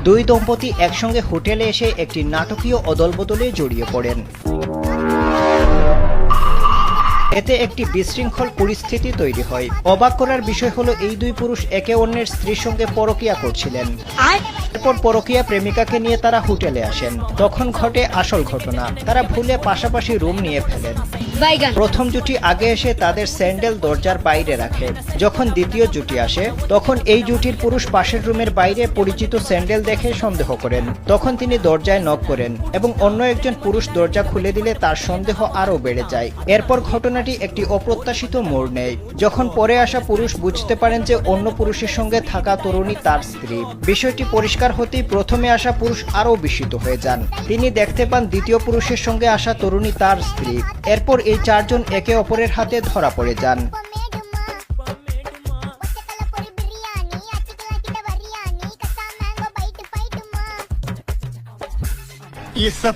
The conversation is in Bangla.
দুই দম্পতি একসঙ্গে হোটেলে এসে একটি নাটকীয় অদলবদলে জড়িয়ে পড়েন। এতে একটি বিশৃঙ্খল পরিস্থিতি তৈরি হয়। অবাক করার বিষয় হলো এই দুই পুরুষ একে অন্যের স্ত্রীর সঙ্গে পরকীয়া করছিলেন। এরপর পরকীয়া প্রেমিকাকে নিয়ে তারা হোটেলে আসেন। তখন ঘটে আসল ঘটনা, তারা ভুলে পাশাপাশি রুম নিয়ে ফেলেন। প্রথম জুটি আগে এসে তাদের স্যান্ডেল দরজার বাইরে রাখে। যখন দ্বিতীয় জুটি আসে তখন এই জুটির পুরুষ পাশের রুমের বাইরে পরিচিত স্যান্ডেল দেখে সন্দেহ করেন। তখন তিনি দরজায় নক করেন এবং অন্য একজন পুরুষ দরজা খুলে দিলে তার সন্দেহ আরও বেড়ে যায়। এরপর ঘটনাটি একটি অপ্রত্যাশিত মোড় নেয়, যখন পরে আসা পুরুষ বুঝতে পারেন যে অন্য পুরুষের সঙ্গে থাকা তরুণী তার স্ত্রী। বিষয়টি পরিষ্কার হতেই প্রথমে আসা পুরুষ আরও বিস্মিত হয়ে যান। তিনি দেখতে পান দ্বিতীয় পুরুষের সঙ্গে আসা তরুণী তার স্ত্রী। এরপর এই চারজন একে অপরের হাতে ধরা পড়ে যান। ये सब